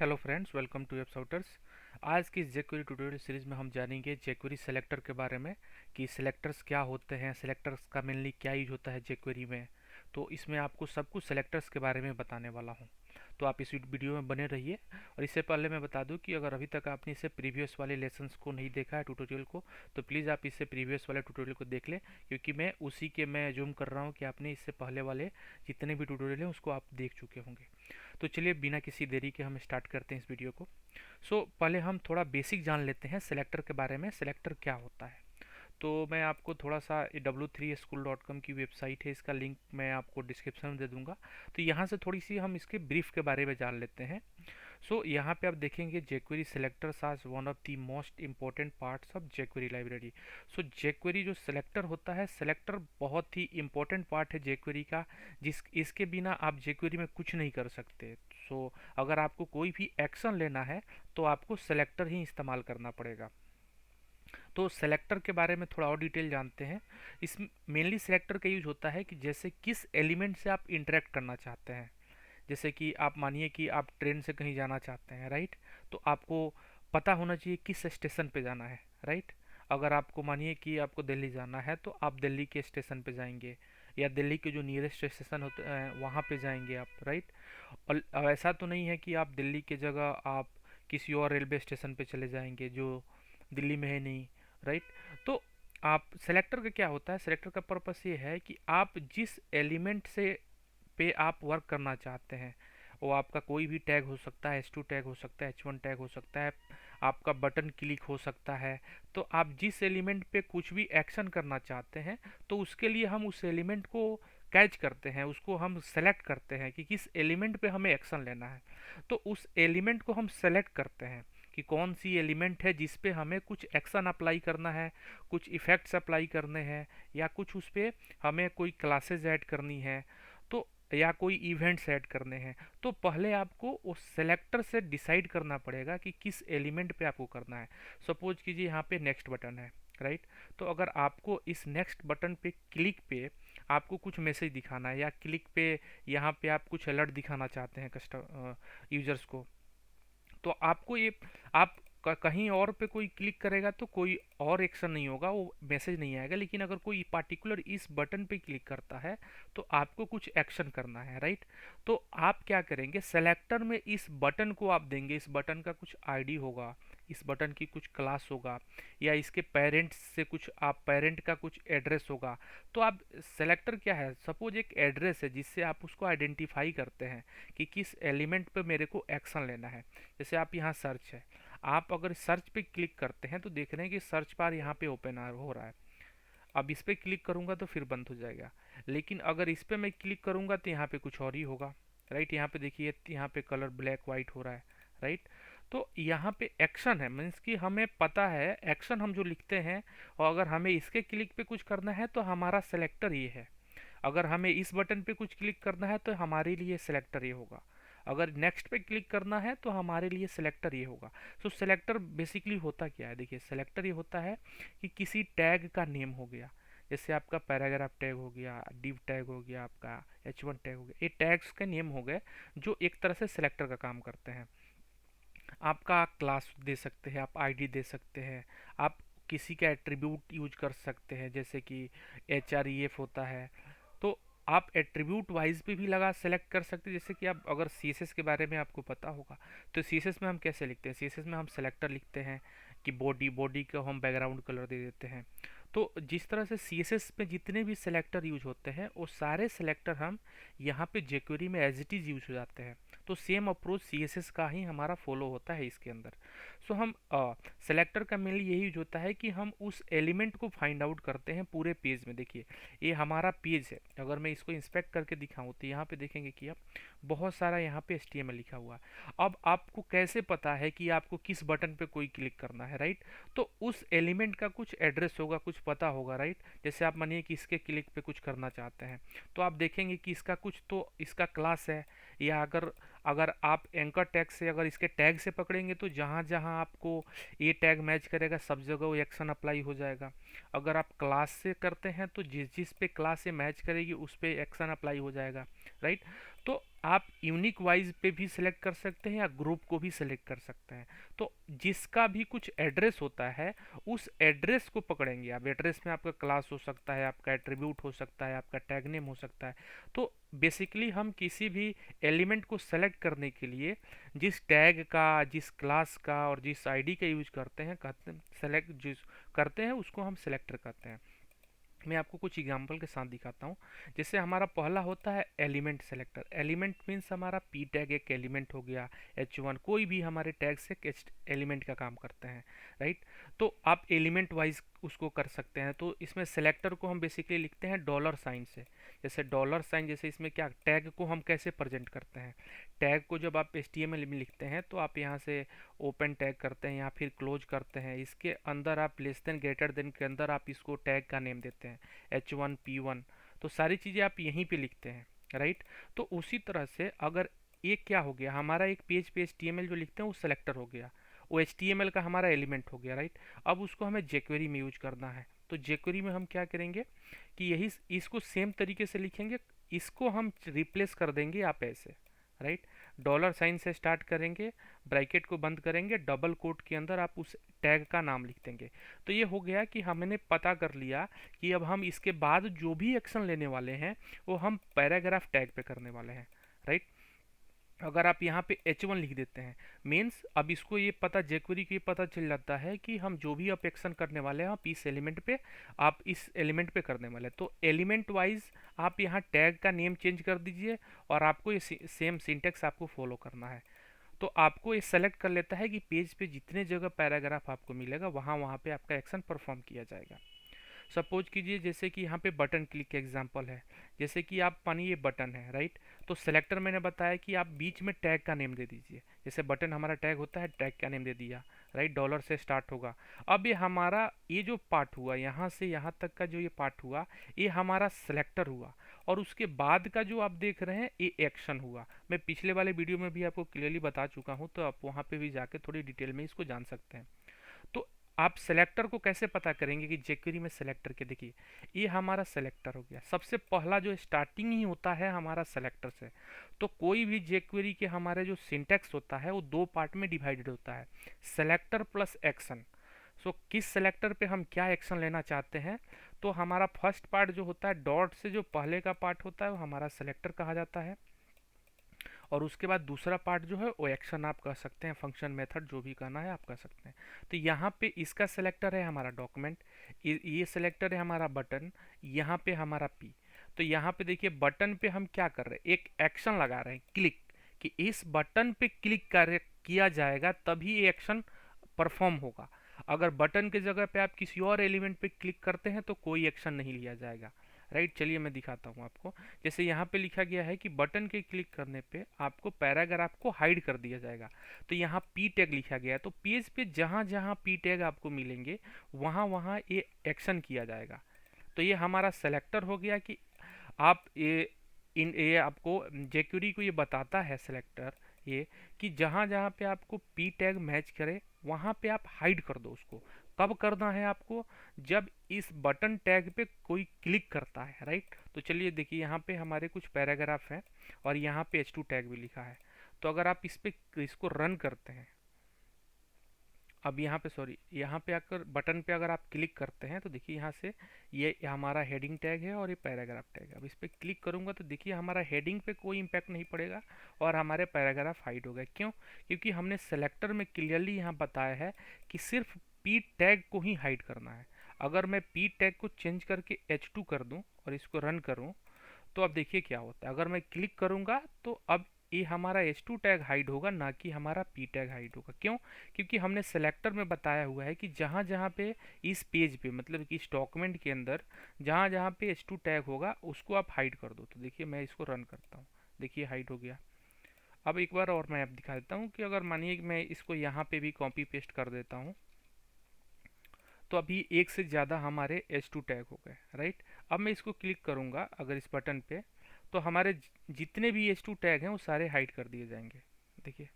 Hello friends, welcome to apps. आज की इस jQuery ट्यूटोरियल सीरीज में हम जानेंगे jQuery सेलेक्टर के बारे में कि सेलेक्टर्स क्या होते हैं, सेलेक्टर्स का मेनली क्या यूज होता है jQuery में। तो इसमें आपको सब कुछ सेलेक्टर्स के बारे में बताने वाला हूं। तो आप इस वीडियो में बने रहिए। और इससे पहले मैं बता दूं कि अगर अभी तक आपने इससे प्रीवियस वाले लेसन्स को नहीं देखा है, ट्यूटोरियल को, तो प्लीज़ आप इससे प्रीवियस वाले ट्यूटोरियल को देख लें, क्योंकि मैं उसी के मैं जूम कर रहा हूँ कि आपने इससे पहले वाले जितने भी ट्यूटोरियल हैं उसको आप देख चुके होंगे। तो चलिए बिना किसी देरी के हम स्टार्ट करते हैं इस वीडियो को। पहले हम थोड़ा बेसिक जान लेते हैं सेलेक्टर के बारे में, सेलेक्टर क्या होता है। तो मैं आपको थोड़ा सा w3school.com की वेबसाइट है, इसका लिंक मैं आपको डिस्क्रिप्शन में दे दूंगा। तो यहाँ से थोड़ी सी हम इसके ब्रीफ के बारे में जान लेते हैं। यहाँ पे आप देखेंगे jQuery selectors are one of the most important parts of jQuery library. jQuery जो सेलेक्टर होता है, सेलेक्टर बहुत ही इम्पोर्टेंट पार्ट है jQuery का, जिस इसके बिना आप jQuery में कुछ नहीं कर सकते। अगर आपको कोई भी एक्शन लेना है तो आपको सेलेक्टर ही इस्तेमाल करना पड़ेगा। तो सेलेक्टर के बारे में थोड़ा और डिटेल जानते हैं। इस मेनली सेलेक्टर का यूज होता है कि जैसे किस एलिमेंट से आप इंटरेक्ट करना चाहते हैं। जैसे कि आप मानिए कि आप ट्रेन से कहीं जाना चाहते हैं, राइट। तो आपको पता होना चाहिए किस स्टेशन पे जाना है, राइट। अगर आपको मानिए कि आपको दिल्ली जाना है तो आप दिल्ली के स्टेशन पे जाएंगे, या दिल्ली के जो नियरेस्ट स्टेशन होते हैं वहाँ पे जाएंगे आप, राइट। और अब ऐसा तो नहीं है कि आप दिल्ली की जगह आप किसी और रेलवे स्टेशन पे चले जाएंगे जो दिल्ली में है नहीं, राइट। तो आप सेलेक्टर का क्या होता है, सेलेक्टर का पर्पस ये है कि आप जिस एलिमेंट से पे आप वर्क करना चाहते हैं, वो आपका कोई भी टैग हो सकता है, H2 टैग हो सकता है, H1 टैग हो सकता है, आपका बटन क्लिक हो सकता है। तो आप जिस एलिमेंट पे कुछ भी एक्शन करना चाहते हैं, तो उसके लिए हम उस एलिमेंट को कैच करते हैं, उसको हम सेलेक्ट करते हैं कि किस एलिमेंट पे हमें एक्शन लेना है। तो उस एलिमेंट को हम सेलेक्ट करते हैं कि कौन सी एलिमेंट है जिस पे हमें कुछ एक्शन अप्लाई करना है, कुछ इफ़ेक्ट्स अप्लाई करने हैं, या कुछ उस पे हमें कोई क्लासेस ऐड करनी है, तो या कोई इवेंट्स ऐड करने हैं। तो पहले आपको उस सेलेक्टर से डिसाइड करना पड़ेगा कि किस एलिमेंट पे आपको करना है। सपोज कीजिए यहाँ पे नेक्स्ट बटन है, राइट। तो अगर आपको इस नेक्स्ट बटन पे क्लिक पे आपको कुछ मैसेज दिखाना है, या क्लिक पे यहाँ पे आप कुछ अलर्ट दिखाना चाहते हैं कस्टमर यूजर्स को, तो आपको ये आप कहीं और पे कोई क्लिक करेगा तो कोई और एक्शन नहीं होगा, वो मैसेज नहीं आएगा। लेकिन अगर कोई पार्टिकुलर इस बटन पे क्लिक करता है तो आपको कुछ एक्शन करना है, राइट। तो आप क्या करेंगे, सेलेक्टर में इस बटन को आप देंगे, इस बटन का कुछ आईडी होगा, इस बटन की कुछ क्लास होगा, या इसके पेरेंट्स से कुछ आप पेरेंट का कुछ एड्रेस होगा। तो आप सेलेक्टर क्या है, सपोज एक एड्रेस है जिससे आप उसको आइडेंटिफाई करते हैं कि किस एलिमेंट पे मेरे को एक्शन लेना है। जैसे आप यहाँ सर्च है, आप अगर सर्च पे क्लिक करते हैं तो देख रहे हैं कि सर्च बार यहाँ पे ओपन हो रहा है। अब इस पे क्लिक करूंगा तो फिर बंद हो जाएगा। लेकिन अगर इस पे मैं क्लिक करूंगा तो यहाँ पे कुछ और ही होगा, राइट। यहाँ पे देखिए, यहाँ पे कलर ब्लैक वाइट हो रहा है, राइट। तो यहाँ पे एक्शन है, मीन्स कि हमें पता है एक्शन हम जो लिखते हैं, और अगर हमें इसके क्लिक पे कुछ करना है तो हमारा सेलेक्टर ये है। अगर हमें इस बटन पे कुछ क्लिक करना है तो हमारे लिए सिलेक्टर ये होगा। अगर नेक्स्ट पे क्लिक करना है तो हमारे लिए सिलेक्टर ये होगा। सेलेक्टर बेसिकली होता क्या है, देखिए सेलेक्टर ये होता है कि किसी टैग का नेम हो गया, जैसे आपका पैराग्राफ टैग हो गया, डिव टैग हो गया, आपका H1 टैग हो गया, ये टैग्स के नेम हो गए जो एक तरह से सिलेक्टर का काम करते हैं। आपका क्लास दे सकते हैं, आप आईडी दे सकते हैं, आप किसी का एट्रीब्यूट यूज कर सकते हैं, जैसे कि href होता है। तो आप एट्रीब्यूट वाइज पे भी लगा सेलेक्ट कर सकते हैं। जैसे कि आप अगर CSS के बारे में आपको पता होगा, तो CSS में हम कैसे लिखते हैं, CSS में हम सेलेक्टर लिखते हैं कि बॉडी को हम बैकग्राउंड कलर दे देते हैं। तो जिस तरह से CSS में जितने भी सेलेक्टर यूज होते हैं वो सारे सेलेक्टर हम यहाँ पे jQuery में एज इट इज़ यूज हो जाते हैं। तो सेम अप्रोच CSS का ही हमारा फॉलो होता है इसके अंदर। हम सेलेक्टर का मेनली यही यूज होता है कि हम उस एलिमेंट को फाइंड आउट करते हैं पूरे पेज में। देखिए ये हमारा पेज है, अगर मैं इसको इंस्पेक्ट करके दिखाऊं तो यहाँ पे देखेंगे कि आप बहुत सारा यहाँ पे HTML लिखा हुआ है। अब आपको कैसे पता है कि आपको किस बटन पे कोई क्लिक करना है, राइट। तो उस एलिमेंट का कुछ एड्रेस होगा, कुछ पता होगा, राइट। जैसे आप मानिए कि इसके क्लिक पे कुछ करना चाहते हैं, तो आप देखेंगे कि इसका कुछ तो इसका क्लास है, या अगर अगर आप एंकर टैग से, अगर इसके टैग से पकड़ेंगे तो जहाँ जहाँ आपको ये टैग मैच करेगा सब जगह वो एक्शन अप्लाई हो जाएगा। अगर आप क्लास से करते हैं तो जिस जिस पे क्लास से मैच करेगी उस पे एक्शन अप्लाई हो जाएगा, राइट। तो आप यूनिक वाइज पे भी सिलेक्ट कर सकते हैं या ग्रुप को भी सिलेक्ट कर सकते हैं। तो जिसका भी कुछ एड्रेस होता है उस एड्रेस को पकड़ेंगे आप। एड्रेस में आपका क्लास हो सकता है, आपका एट्रीब्यूट हो सकता है, आपका टैग नेम हो सकता है। तो बेसिकली हम किसी भी एलिमेंट को सेलेक्ट करने के लिए जिस टैग का, जिस क्लास का और जिस आईडी का यूज करते हैं, सेलेक्ट जिस करते हैं उसको हम सेलेक्टर कहते हैं। मैं आपको कुछ एग्जांपल के साथ दिखाता हूँ। जैसे हमारा पहला होता है एलिमेंट सेलेक्टर। एलिमेंट मीन्स हमारा पी टैग एक एलिमेंट हो गया, H1 कोई भी हमारे टैग से एलिमेंट का काम करते हैं, राइट। तो आप एलिमेंट वाइज उसको कर सकते हैं। तो इसमें सेलेक्टर को हम बेसिकली लिखते हैं डॉलर साइन से। जैसे डॉलर साइन, जैसे इसमें क्या टैग को हम कैसे प्रेजेंट करते हैं। टैग को जब आप HTML में लिखते हैं तो आप यहाँ से ओपन टैग करते हैं या फिर क्लोज करते हैं। इसके अंदर आप लेस देन ग्रेटर देन के अंदर आप इसको टैग का नेम देते हैं, H1 P1। तो सारी चीज़ें आप यहीं पे लिखते हैं, राइट। तो उसी तरह से अगर एक क्या हो गया, हमारा एक पेज पे HTML जो लिखते हैं वो सेलेक्टर हो गया, वो HTML का हमारा एलिमेंट हो गया, राइट। अब उसको हमें jQuery में यूज करना है। तो jQuery में हम क्या करेंगे कि यही इसको सेम तरीके से लिखेंगे, इसको हम रिप्लेस कर देंगे आप ऐसे, राइट। डॉलर साइन से स्टार्ट करेंगे, ब्रैकेट को बंद करेंगे, डबल कोट के अंदर आप उस टैग का नाम लिख देंगे। तो ये हो गया कि हमने पता कर लिया कि अब हम इसके बाद जो भी एक्शन लेने वाले हैं वो हम पैराग्राफ टैग पे करने वाले हैं, राइट। अगर आप यहाँ पे H1 लिख देते हैं मीन्स अब इसको ये पता, jQuery को ये पता चल जाता है कि हम जो भी आप एक्शन करने वाले हैं आप इस एलिमेंट पे, आप इस एलिमेंट पे करने वाले हैं। तो एलिमेंट वाइज आप यहाँ टैग का नेम चेंज कर दीजिए और आपको ये सेम सिंटेक्स आपको फॉलो करना है। तो आपको ये सेलेक्ट कर लेता है कि पेज पे जितने जगह पैराग्राफ आपको मिलेगा वहाँ वहाँ पे आपका एक्शन परफॉर्म किया जाएगा। सपोज कीजिए जैसे कि यहाँ पे बटन क्लिक का एग्जांपल है। जैसे कि आप मानिए ये बटन है, राइट। तो सेलेक्टर मैंने बताया कि आप बीच में टैग का नेम दे दीजिए। जैसे बटन हमारा टैग होता है, टैग का नेम दे दिया, राइट। डॉलर से स्टार्ट होगा। अब ये हमारा ये जो पार्ट हुआ यहाँ से यहाँ तक का जो ये पार्ट हुआ ये हमारा सेलेक्टर हुआ। और उसके बाद का जो आप देख रहे हैं ये एक्शन हुआ। मैं पिछले वाले वीडियो में भी आपको क्लियरली बता चुका हूँ, तो आप वहाँ पे भी जाके थोड़ी डिटेल में इसको जान सकते हैं। तो आप सेलेक्टर को कैसे पता करेंगे कि jQuery में सेलेक्टर के, देखिए ये हमारा सेलेक्टर हो गया। सबसे पहला जो स्टार्टिंग ही होता है हमारा सेलेक्टर से। तो कोई भी jQuery के हमारे जो सिंटेक्स होता है वो दो पार्ट में डिवाइडेड होता है, सेलेक्टर प्लस एक्शन। सो किस सेलेक्टर पे हम क्या एक्शन लेना चाहते हैं। तो हमारा फर्स्ट पार्ट जो होता है डॉट से जो पहले का पार्ट होता है वो हमारा सेलेक्टर कहा जाता है। और उसके बाद दूसरा पार्ट जो है वो एक्शन आप कह सकते हैं, फंक्शन मेथड जो भी कहना है आप कह सकते हैं। तो यहाँ पे इसका सेलेक्टर है हमारा डॉक्यूमेंट, ये सेलेक्टर है हमारा बटन, यहाँ पे हमारा पी। तो यहाँ पे देखिए बटन पे हम क्या कर रहे हैं, एक एक्शन लगा रहे हैं क्लिक, कि इस बटन पे क्लिक कर किया जाएगा तभी ये एक्शन परफॉर्म होगा। अगर बटन की जगह पे आप किसी और एलिमेंट पे क्लिक करते हैं तो कोई एक्शन नहीं लिया जाएगा, राइट। चलिए मैं दिखाता हूँ आपको। जैसे यहाँ पे लिखा गया है कि बटन के क्लिक करने पे आपको पैराग्राफ को हाइड कर दिया जाएगा। तो यहाँ पी टैग लिखा गया है, तो पेज पे जहाँ जहाँ पी टैग आपको मिलेंगे वहाँ वहाँ ये एक्शन किया जाएगा। तो ये हमारा सेलेक्टर हो गया कि आप ये आपको jQuery को ये बताता है सेलेक्टर ये कि जहाँ जहाँ पे आपको पी टैग मैच करे वहाँ पे आप हाइड कर दो उसको। कब करना है आपको, जब इस बटन टैग पे कोई क्लिक करता है, राइट। तो चलिए देखिए यहाँ पे हमारे कुछ पैराग्राफ हैं और यहाँ पे H2 टैग भी लिखा है। तो अगर आप इस पे इसको रन करते हैं, अब यहाँ पे सॉरी यहाँ पे आकर बटन पे अगर आप क्लिक करते हैं तो देखिए यहाँ से ये हमारा हेडिंग टैग है और ये पैराग्राफ टैग है। अब इस पर क्लिक करूँगा तो देखिए हमारा हेडिंग पे कोई इम्पैक्ट नहीं पड़ेगा और हमारे पैराग्राफ हाइड हो गए। क्यों? क्योंकि हमने सेलेक्टर में क्लियरली यहाँ बताया है कि सिर्फ पी टैग को ही हाइड करना है। अगर मैं पी टैग को चेंज करके H2 कर दूँ और इसको रन करूँ तो अब देखिए क्या होता है। अगर मैं क्लिक करूँगा तो अब ये हमारा H2 टैग हाइड होगा, ना कि हमारा P टैग हाइड होगा। क्यों? क्योंकि हमने सेलेक्टर में बताया हुआ है कि जहाँ जहाँ पे इस पेज पे मतलब कि इस डॉक्यूमेंट के अंदर जहाँ जहाँ पे H2 टैग होगा उसको आप हाइड कर दो। तो देखिए मैं इसको रन करता हूँ, देखिए हाइड हो गया। अब एक बार और मैं आप दिखा देता हूँ कि अगर मानिए कि मैं इसको यहाँ पे भी कॉपी पेस्ट कर देता हूँ तो अभी एक से ज़्यादा हमारे H2 टैग हो गए, राइट। अब मैं इसको क्लिक करूँगा अगर इस बटन पे तो हमारे जितने भी H2 टैग हैं वो सारे हाइड कर दिए जाएंगे। देखिए,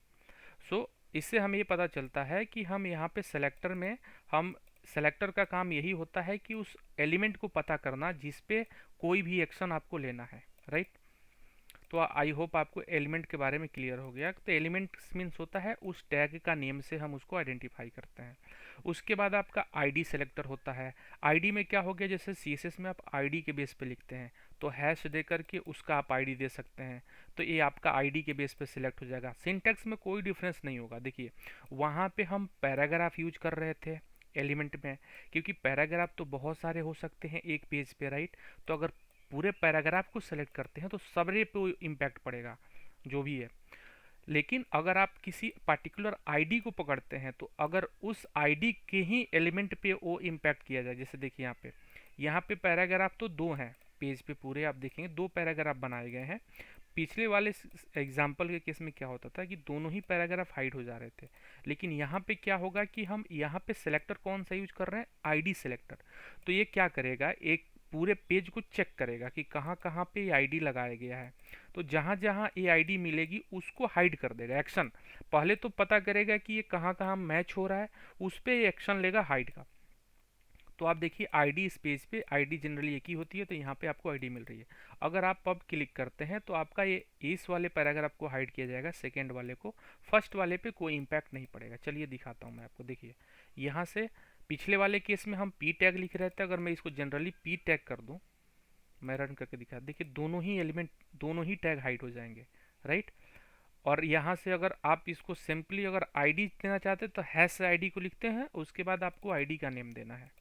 सो इससे हमें ये पता चलता है कि हम यहाँ पे सेलेक्टर में, हम सेलेक्टर का काम यही होता है कि उस एलिमेंट को पता करना जिस पे कोई भी एक्शन आपको लेना है, राइट। तो आई होप आपको एलिमेंट के बारे में क्लियर हो गया। तो एलिमेंट मीन्स होता है उस टैग का नेम से हम उसको आइडेंटिफाई करते हैं। उसके बाद आपका आईडी सेलेक्टर होता है। आईडी में क्या हो गया, जैसे सीएसएस में आप आईडी के बेस पे लिखते हैं तो हैश दे करके उसका आप आईडी दे सकते हैं, तो ये आपका आईडी के बेस पे सिलेक्ट हो जाएगा। सिंटैक्स में कोई डिफरेंस नहीं होगा। देखिए, वहाँ पे हम पैराग्राफ यूज कर रहे थे एलिमेंट में, क्योंकि पैराग्राफ तो बहुत सारे हो सकते हैं एक पेज पे, राइट। तो अगर पूरे पैराग्राफ को सेलेक्ट करते हैं तो सबरे पे इम्पैक्ट पड़ेगा जो भी है। लेकिन अगर आप किसी पर्टिकुलर आईडी को पकड़ते हैं तो अगर उस आईडी के ही एलिमेंट पे वो इम्पैक्ट किया जाए, जैसे देखिए यहाँ पे पैराग्राफ तो दो हैं पेज पे, पूरे आप देखेंगे दो पैराग्राफ बनाए गए हैं। पिछले वाले एग्जाम्पल के केस में क्या होता था कि दोनों ही पैराग्राफ हाइड हो जा रहे थे, लेकिन यहाँ पे क्या होगा कि हम यहाँ पे सेलेक्टर कौन सा यूज कर रहे हैं, आईडी सेलेक्टर। तो ये क्या करेगा, एक पूरे पेज को चेक करेगा कि कहाँ कहाँ पे ये आईडी लगाया गया है। तो जहाँ जहाँ ये आईडी मिलेगी उसको हाइड कर देगा। एक्शन पहले तो पता करेगा कि ये कहाँ कहाँ मैच हो रहा है, उस पर एक्शन लेगा हाइड का। तो आप देखिए आईडी इस पेज पे आईडी जनरली एक ही होती है, तो यहाँ पे आपको आईडी मिल रही है। अगर आप अब क्लिक करते हैं तो आपका ये इस वाले पैराग्राफ को हाइड किया जाएगा, सेकेंड वाले को, फर्स्ट वाले पे कोई इम्पैक्ट नहीं पड़ेगा। चलिए दिखाता हूँ मैं आपको। देखिए यहाँ से पिछले वाले केस में हम पी टैग लिख रहे थे, अगर मैं इसको जनरली पी टैग कर दूँ, मैं रन करके दिखा, देखिए दोनों ही एलिमेंट, दोनों ही टैग हाइड हो जाएंगे, राइट। और यहाँ से अगर आप इसको सिंपली अगर आईडी देना चाहते हैं तो हैश आईडी को लिखते हैं, उसके बाद आपको आईडी का नेम देना है।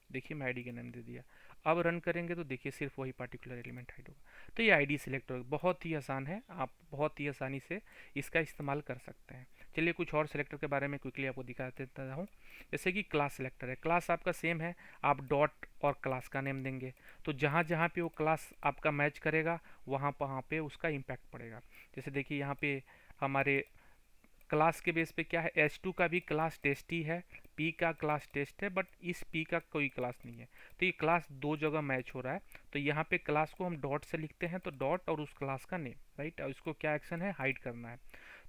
देखिए मैं आईडी का नेम दे दिया। अब रन करेंगे तो देखिए सिर्फ वही पार्टिकुलर एलिमेंट हाइड होगा। तो ये आईडी सिलेक्ट होगा, बहुत ही आसान है, आप बहुत ही आसानी से इसका इस्तेमाल कर सकते हैं। चलिए कुछ और सेलेक्टर के बारे में क्विकली आपको दिखा देता हूँ। जैसे कि क्लास सेलेक्टर है, क्लास आपका सेम है, आप डॉट और क्लास का नेम देंगे, तो जहाँ जहाँ पे वो क्लास आपका मैच करेगा वहाँ पे उसका इम्पैक्ट पड़ेगा। जैसे देखिए यहाँ पे हमारे क्लास के बेस पे क्या है, H2 का भी क्लास टेस्ट ही है, P का क्लास टेस्ट है, बट इस P का कोई क्लास नहीं है। तो ये क्लास दो जगह मैच हो रहा है, तो यहाँ पे क्लास को हम डॉट से लिखते हैं, तो डॉट और उस क्लास का नेम, राइट। और इसको क्या एक्शन है, हाइड करना है।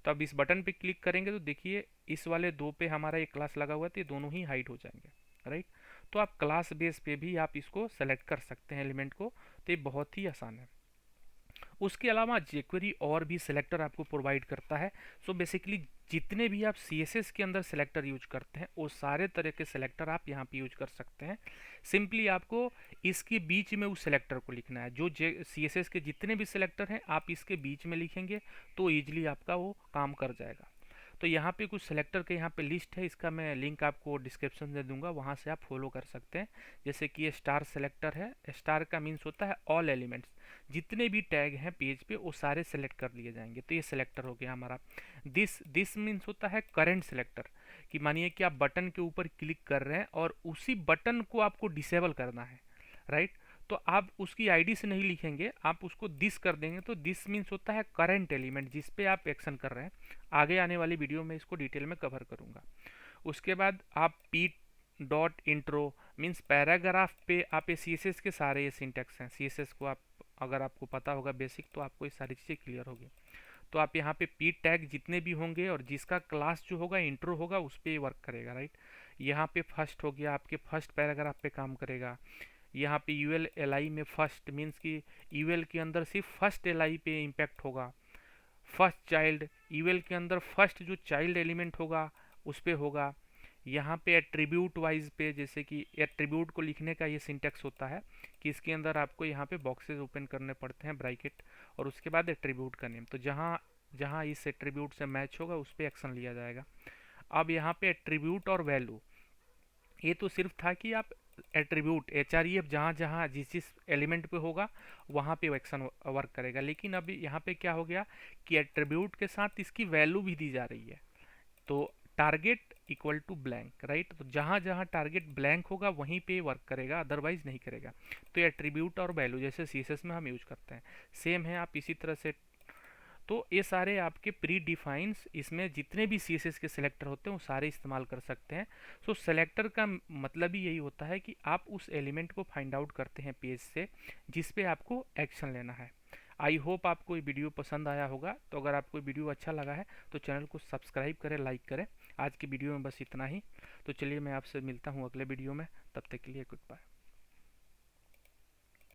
तो अब इस बटन पे क्लिक करेंगे तो देखिए इस वाले दो पे हमारा ये क्लास लगा हुआ है, तो ये दोनों ही हाइड हो जाएंगे, राइट। तो आप क्लास बेस पे भी आप इसको सेलेक्ट कर सकते हैं एलिमेंट को, तो ये बहुत ही आसान है। उसके अलावा jQuery और भी सिलेक्टर आपको प्रोवाइड करता है। सो बेसिकली जितने भी आप CSS के अंदर सिलेक्टर यूज करते हैं वो सारे तरह के सिलेक्टर आप यहाँ पे यूज कर सकते हैं। सिंपली आपको इसके बीच में उस सिलेक्टर को लिखना है। जो CSS के जितने भी सिलेक्टर हैं आप इसके बीच में लिखेंगे तो ईजिली आपका वो काम कर जाएगा। तो यहाँ पे कुछ सेलेक्टर के यहाँ पे लिस्ट है, इसका मैं लिंक आपको डिस्क्रिप्शन दे दूंगा, वहाँ से आप फॉलो कर सकते हैं। जैसे कि ये स्टार सेलेक्टर है, स्टार का मीन्स होता है ऑल एलिमेंट्स, जितने भी टैग हैं पेज पे वो सारे सेलेक्ट कर लिए जाएंगे। तो ये सेलेक्टर हो गया हमारा। दिस मीन्स होता है करंट सेलेक्टर, कि मानिए कि आप बटन के ऊपर क्लिक कर रहे हैं और उसी बटन को आपको डिसेबल करना है, राइट। तो आप उसकी आईडी से नहीं लिखेंगे, आप उसको दिस कर देंगे, तो दिस मीन्स होता है करंट एलिमेंट जिस पे आप एक्शन कर रहे हैं। आगे आने वाली वीडियो में इसको डिटेल में कवर करूंगा। उसके बाद आप P dot intro means paragraph पे आप ये CSS के सारे ये सिंटेक्स हैं। CSS को आप अगर आपको पता होगा बेसिक तो आपको ये सारी चीज़ें क्लियर होगी। तो आप यहाँ पे पी टैग जितने भी होंगे और जिसका क्लास जो होगा इंट्रो होगा उस पर वर्क करेगा, राइट। यहाँ पे फर्स्ट हो गया, आपके फर्स्ट पैराग्राफ पे काम करेगा। यहाँ पे यूएल एल आई में फर्स्ट मीन्स कि यूएल के अंदर सिर्फ फर्स्ट एल आई पे इम्पैक्ट होगा। फर्स्ट चाइल्ड यूएल के अंदर फर्स्ट जो चाइल्ड एलिमेंट होगा उस पे होगा। यहाँ पे एट्रीब्यूट वाइज पे, जैसे कि एट्रीब्यूट को लिखने का ये सिंटेक्स होता है कि इसके अंदर आपको यहाँ पे बॉक्सेस ओपन करने पड़ते हैं, ब्रैकेट, और उसके बाद एट्रीब्यूट का नेम। तो जहाँ जहाँ इस एट्रीब्यूट से मैच होगा उस पर एक्शन लिया जाएगा। अब यहाँ पे एट्रीब्यूट और वैल्यू, ये तो सिर्फ था कि आप एट्रीब्यूट HREF जहाँ जहाँ जिस जिस एलिमेंट पे होगा वहाँ पे एक्शन वर्क करेगा। लेकिन अभी यहाँ पे क्या हो गया कि एट्रीब्यूट के साथ इसकी वैल्यू भी दी जा रही है। तो target equal to blank, right. तो जहाँ जहाँ टारगेट ब्लैंक होगा वहीं पे वर्क करेगा, अदरवाइज नहीं करेगा। तो एट्रीब्यूट और वैल्यू जैसे CSS में हम यूज करते हैं सेम है, आप इसी तरह से। तो ये सारे आपके प्री डिफाइंस, इसमें जितने भी CSS के सिलेक्टर होते हैं वो सारे इस्तेमाल कर सकते हैं। सो सेलेक्टर का मतलब ही यही होता है कि आप उस एलिमेंट को फाइंड आउट करते हैं पेज से जिस पे आपको एक्शन लेना है। आई होप आपको ये वीडियो पसंद आया होगा। तो अगर आपको वीडियो अच्छा लगा है तो चैनल को सब्सक्राइब करें, लाइक करें। आज की वीडियो में बस इतना ही। तो चलिए मैं आपसे मिलता हूँ अगले वीडियो में, तब तक के लिए गुड बाय।